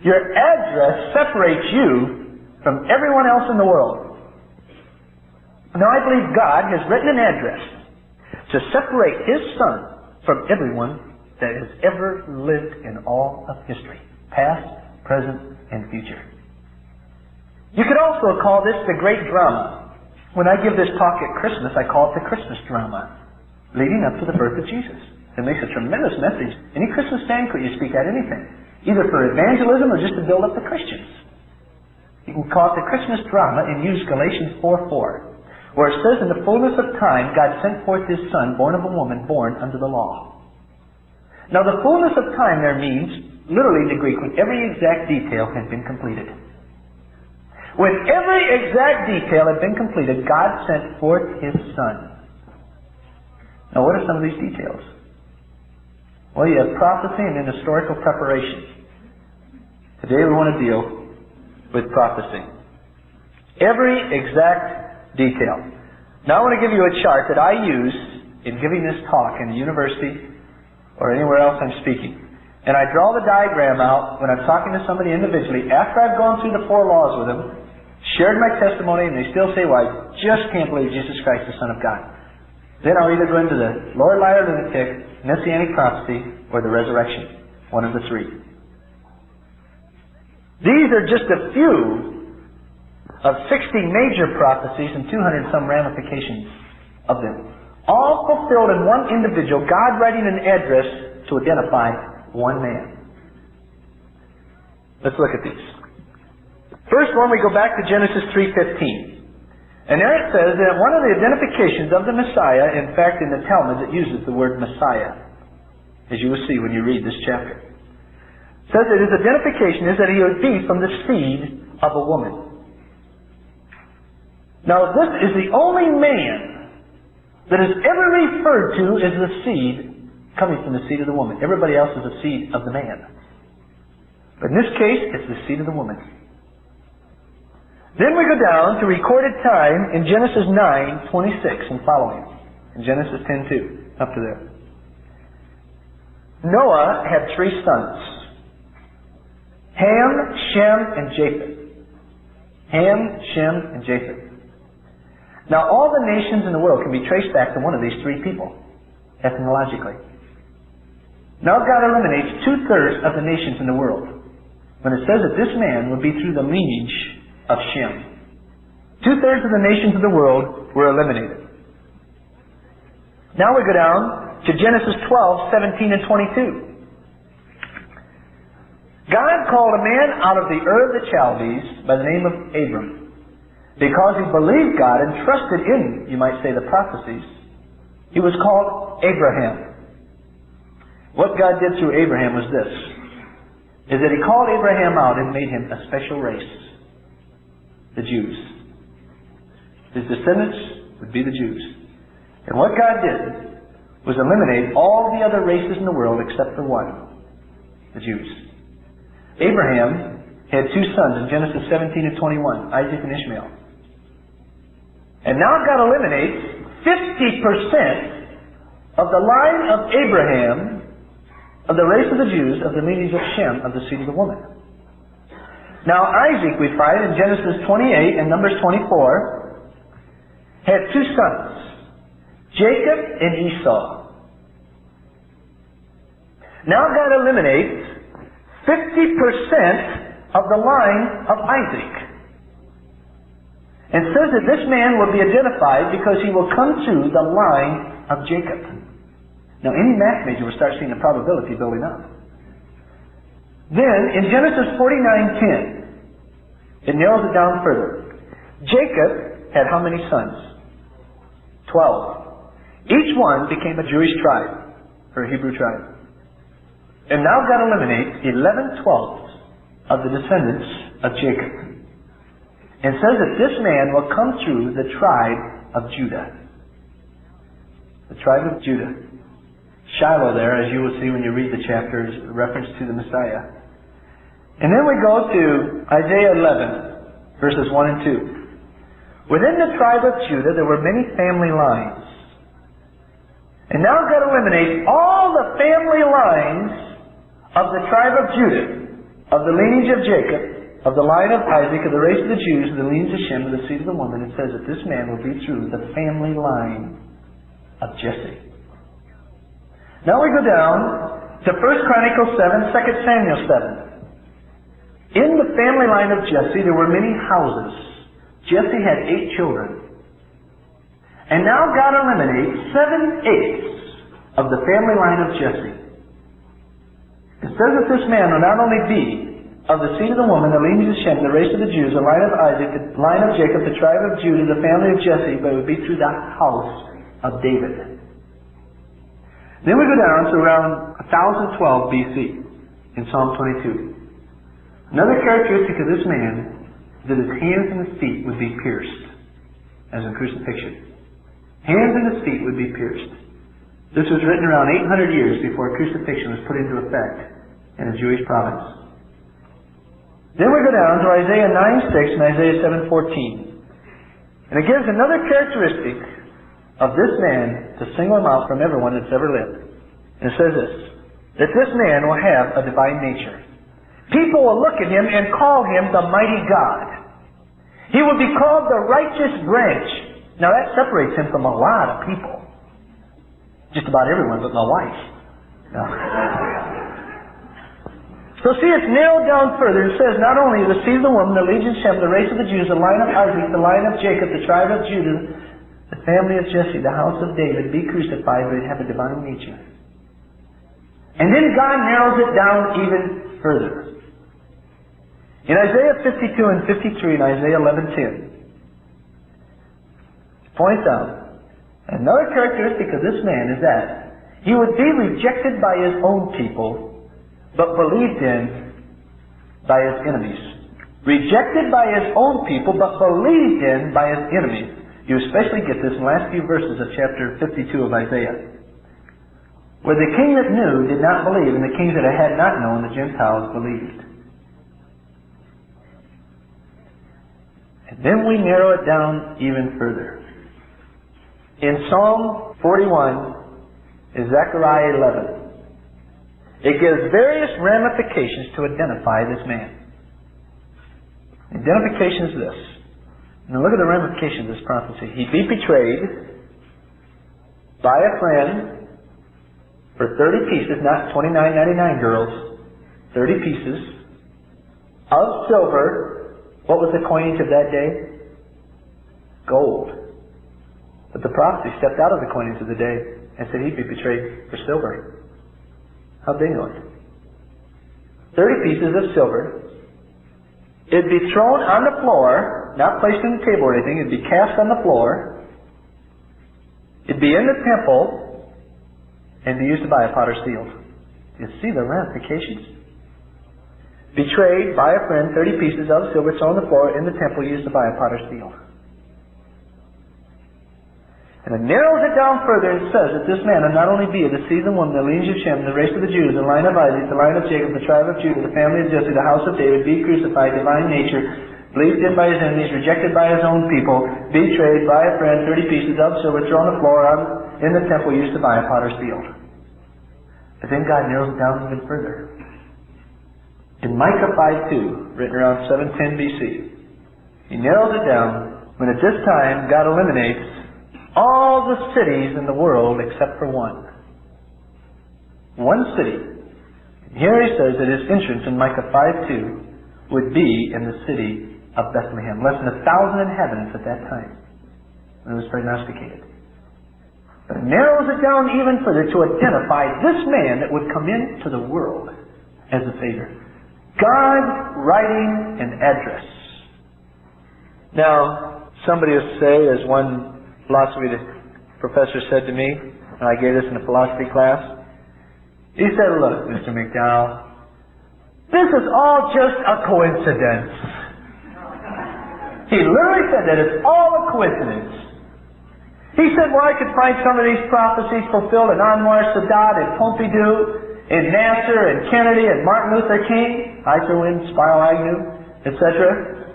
Your address separates you from everyone else in the world. Now I believe God has written an address to separate His Son from everyone that has ever lived in all of history, past, present, and future. You could also call this the great drama. When I give this talk at Christmas, I call it the Christmas drama, leading up to the birth of Jesus. It makes a tremendous message. Any Christmas banquet you speak at, anything, either for evangelism or just to build up the Christians. You can call it the Christmas drama and use Galatians 4:4, where it says, in the fullness of time, God sent forth His Son, born of a woman, born under the law. Now the fullness of time there means, literally in the Greek, when every exact detail had been completed. When every exact detail had been completed, God sent forth His Son. Now what are some of these details? Well, you have prophecy and then historical preparation. Today we want to deal with prophecy. Every exact detail. Now I want to give you a chart that I use in giving this talk in the university or anywhere else I'm speaking. And I draw the diagram out when I'm talking to somebody individually after I've gone through the 4 laws with them, shared my testimony, and they still say, well, I just can't believe Jesus Christ, the Son of God. Then I'll either go into the Lord, Liar, Lunatic, Messianic Prophecy, or the Resurrection. One of the 3. These are just a few of 60 major prophecies and 200 some ramifications of them. All fulfilled in one individual, God writing an address to identify one man. Let's look at these. First one, we go back to Genesis 3:15. And there it says that one of the identifications of the Messiah, in fact in the Talmud it uses the word Messiah, as you will see when you read this chapter. It says that his identification is that he would be from the seed of a woman. Now this is the only man that is ever referred to as the seed coming from the seed of the woman. Everybody else is the seed of the man. But in this case, it's the seed of the woman. Then we go down to recorded time in Genesis 9:26 and following. In Genesis 10:2, up to there. Noah had 3 sons. Ham, Shem, and Japheth. Ham, Shem, and Japheth. Now all the nations in the world can be traced back to one of these 3 people, ethnologically. Now God eliminates 2/3 of the nations in the world when it says that this man would be through the lineage of Shem. 2/3 of the nations of the world were eliminated. Now we go down to Genesis 12:17 and 22. God called a man out of the Ur of the Chaldees by the name of Abram. Because he believed God and trusted in, you might say, the prophecies, he was called Abraham. What God did through Abraham was this, is that he called Abraham out and made him a special race, the Jews. His descendants would be the Jews. And what God did was eliminate all the other races in the world except for one, the Jews. Abraham had 2 sons in Genesis 17 and 21, Isaac and Ishmael. And now God eliminates 50% of the line of Abraham, of the race of the Jews, of the lineage of Shem, of the seed of the woman. Now Isaac, we find in Genesis 28 and Numbers 24, had 2 sons, Jacob and Esau. Now God eliminates 50% of the line of Isaac. And says that this man will be identified because he will come through the line of Jacob. Now any math major will start seeing the probability building up. Then in Genesis 49:10, it narrows it down further. Jacob had how many sons? 12. Each one became a Jewish tribe, or a Hebrew tribe. And now God eliminates 11/12 of the descendants of Jacob. And says that this man will come through the tribe of Judah. The tribe of Judah. Shiloh there, as you will see when you read the chapter, is a reference to the Messiah. And then we go to Isaiah 11, verses 1 and 2. Within the tribe of Judah there were many family lines. And now God eliminates all the family lines of the tribe of Judah of the lineage of Jacob, of the line of Isaac, of the race of the Jews, of the lineage of Shem, of the seed of the woman. It says that this man will be through the family line of Jesse. Now we go down to 1 Chronicles 7, 2 Samuel 7. In the family line of Jesse, there were many houses. Jesse had 8 children. And now God eliminates 7/8 of the family line of Jesse. It says that this man will not only be of the seed of the woman, the lineage of Shem, the race of the Jews, the line of Isaac, the line of Jacob, the tribe of Judah, the family of Jesse, but it would be through the house of David. Then we go down to around 1012 BC in Psalm 22. Another characteristic of this man is that his hands and his feet would be pierced, as in crucifixion. Hands and his feet would be pierced. This was written around 800 years before crucifixion was put into effect in a Jewish province. Then we go down to Isaiah 9:6 and Isaiah 7:14. And it gives another characteristic of this man to single him out from everyone that's ever lived. And it says this, that this man will have a divine nature. People will look at him and call him the mighty God. He will be called the righteous branch. Now that separates him from a lot of people. Just about everyone but my wife. No. So see, it's narrowed down further. It says not only the seed of the woman, the lineage of Shem, the race of the Jews, the line of Isaac, the line of Jacob, the tribe of Judah, the family of Jesse, the house of David, be crucified, but have a divine nature. And then God narrows it down even further. In Isaiah 52 and 53 and Isaiah 11:10, points out another characteristic of this man is that he would be rejected by his own people, but believed in by his enemies. Rejected by his own people, but believed in by his enemies. You especially get this in the last few verses of chapter 52 of Isaiah, where the king that knew did not believe, and the kings that had not known, the Gentiles, believed. And then we narrow it down even further. In Psalm 41 and Zechariah 11, it gives various ramifications to identify this man. Identification is this. Now look at the ramifications of this prophecy. He'd be betrayed by a friend for 30 pieces, not $29.99 girls, 30 pieces of silver. What was the coinage of that day? Gold. But the prophecy stepped out of the coinage of the day and said he'd be betrayed for silver. How'd they know it? 30 pieces of silver. It'd be thrown on the floor, not placed on the table or anything. It'd be cast on the floor. It'd be in the temple and be used to buy a potter's field. You see the ramifications? Betrayed by a friend, 30 pieces of silver thrown on the floor in the temple used to buy a potter's field. And it narrows it down further and says that this man will not only be of the seed of the woman, the lineage of Shem, the race of the Jews, the line of Isaac, the line of Jacob, the tribe of Judah, the family of Jesse, the house of David, be crucified, divine nature, believed in by his enemies, rejected by his own people, betrayed by a friend, 30 pieces of silver thrown on the floor in the temple used to buy a potter's field. But then God narrows it down even further. In Micah 5:2, written around 710 BC, he narrows it down when at this time God eliminates all the cities in the world except for one. One city. Here he says that his entrance in Micah 5:2 would be in the city of Bethlehem. Less than 1,000 inhabitants at that time when it was prognosticated. But it narrows it down even further to identify this man that would come into the world as a Savior. God writing an address. Now, somebody will say, as one philosophy professor said to me, and I gave this in a philosophy class, he said, "Look, Mr. McDowell, this is all just a coincidence." He literally said that it's all a coincidence. He said, well, I could find some of these prophecies fulfilled in Anwar Sadat and Pompidou, in Nasser and Kennedy and Martin Luther King, I threw in Spiro Agnew, etc.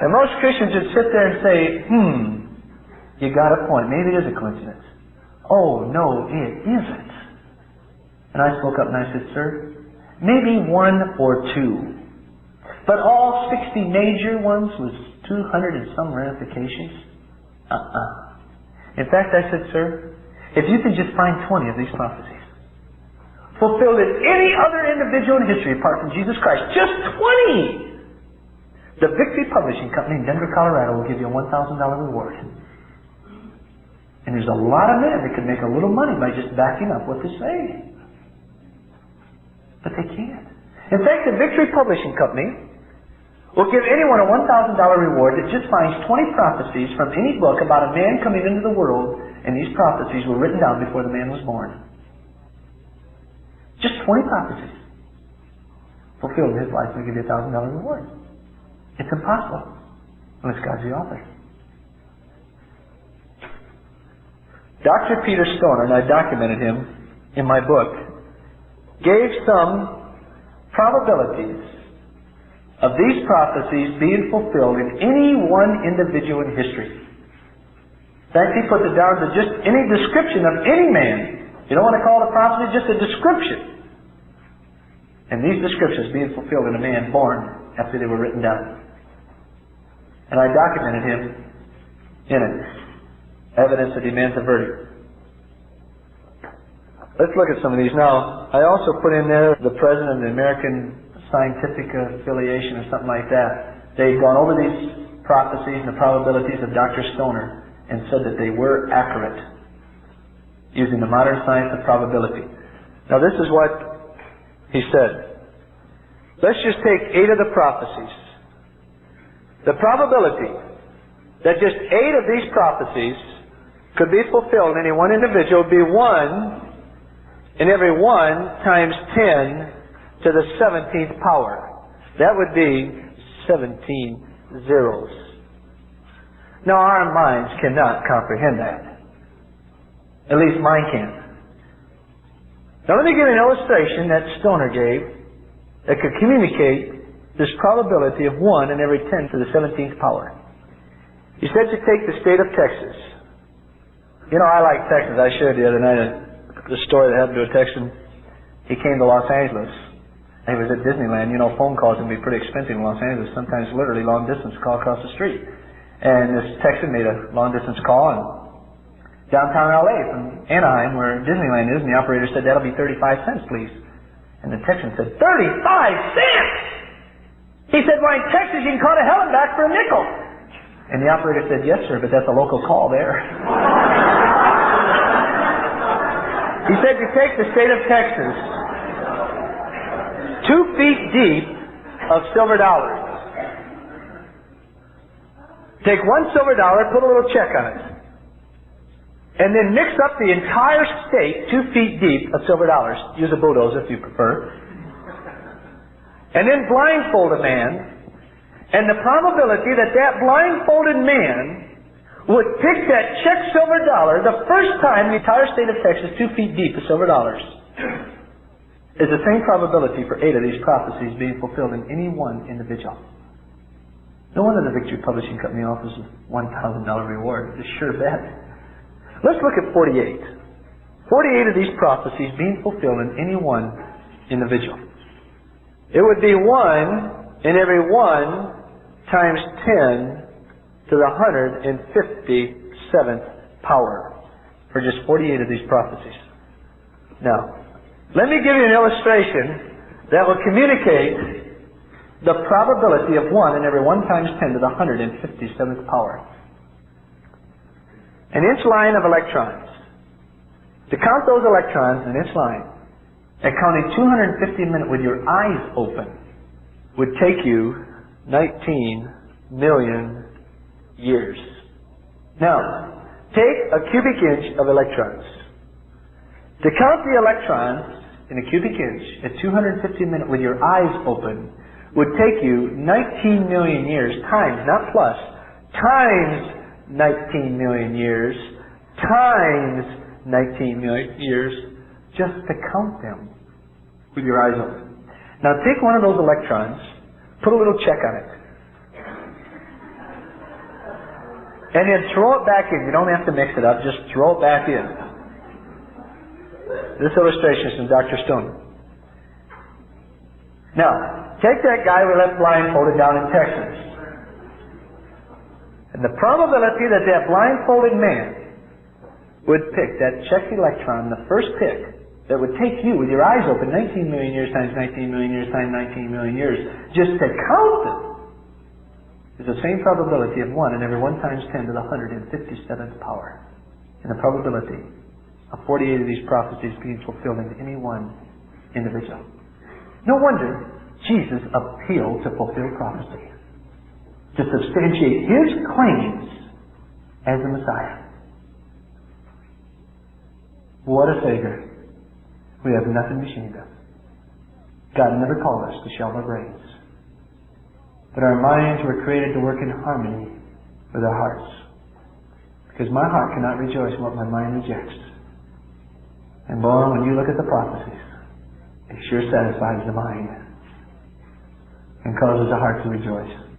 And most Christians would sit there and say, you got a point. Maybe it is a coincidence. Oh, no, it isn't. And I spoke up and I said, sir, maybe one or two. But all 60 major ones with 200 and some ramifications? In fact, I said, sir, if you can just find 20 of these prophecies fulfilled in any other individual in history apart from Jesus Christ, just 20, the Victory Publishing Company in Denver, Colorado will give you a $1,000 reward. And there's a lot of men that can make a little money by just backing up what they say. But they can't. In fact, the Victory Publishing Company will give anyone a $1,000 reward that just finds 20 prophecies from any book about a man coming into the world, and these prophecies were written down before the man was born. Just 20 prophecies fulfilled in his life, and will give you a $1,000 reward. It's impossible unless God's the author. Dr. Peter Stoner, and I documented him in my book, gave some probabilities of these prophecies being fulfilled in any one individual in history. In fact, he put it down to just any description of any man. You don't want to call it a prophecy, just a description. And these descriptions being fulfilled in a man born after they were written down. And I documented him in it. Evidence that demands a verdict. Let's look at some of these. Now, I also put in there the president of the American Scientific Affiliation or something like that. They've gone over these prophecies and the probabilities of Dr. Stoner and said that they were accurate using the modern science of probability. Now, this is what he said. Let's just take 8 of the prophecies. The probability that just 8 of these prophecies could be fulfilled in any one individual would be 1 in every 1 times 10 to the 17th power. That would be 17 zeros. Now our minds cannot comprehend that. At least mine can't. Now let me give you an illustration that Stoner gave that could communicate this probability of 1 in every 10 to the 17th power. He said to take the state of Texas. You know, I like Texas. I shared the other night the story that happened to a Texan. He came to Los Angeles. He was at Disneyland. You know, phone calls can be pretty expensive in Los Angeles. Sometimes literally long distance call across the street. And this Texan made a long distance call and downtown LA from Anaheim where Disneyland is, and the operator said, that'll be 35 cents, please. And the Texan said, 35 cents? He said, why in Texas you can call to hell and back for a nickel. And the operator said, yes, sir, but that's a local call there. He said, you take the state of Texas, 2 feet deep of silver dollars. Take one silver dollar, put a little check on it. And then mix up the entire state 2 feet deep of silver dollars. Use a bulldozer if you prefer. And then blindfold a man. And the probability that that blindfolded man would pick that check silver dollar the first time in the entire state of Texas 2 feet deep of silver dollars is the same probability for 8 of these prophecies being fulfilled in any one individual. No wonder the Victory Publishing Company offers a $1,000 reward. It's sure bet. Let's look at 48. 48 of these prophecies being fulfilled in any one individual. It would be 1 in every 1 times 10 to the 157th power for just 48 of these prophecies. Now, let me give you an illustration that will communicate the probability of 1 in every 1 times 10 to the 157th power. An inch line of electrons. To count those electrons in an inch line, at counting 250 minutes with your eyes open, would take you 19 million years. Now, take a cubic inch of electrons. To count the electrons in a cubic inch at 250 minutes with your eyes open would take you 19 million years times, not plus, times 19 million years times 19 million years just to count them with your eyes open. Now take one of those electrons, put a little check on it, and then throw it back in. You don't have to mix it up, just throw it back in. This illustration is from Dr. Stone. Now, take that guy we left blindfolded down in Texas. And the probability that that blindfolded man would pick that checked electron, the first pick, that would take you with your eyes open 19 million years times 19 million years times 19 million years, just to count them, is the same probability of 1 in every 1 times 10 to the 157th power. And the probability of 48 of these prophecies being fulfilled in any one individual. No wonder Jesus appealed to fulfill prophecy, to substantiate His claims as the Messiah. What a Savior. We have nothing to be ashamed of. God never called us to shelve our brains. But our minds were created to work in harmony with our hearts. Because my heart cannot rejoice in what my mind rejects. And boy, when you look at the prophecies, it sure satisfies the mind and causes the heart to rejoice.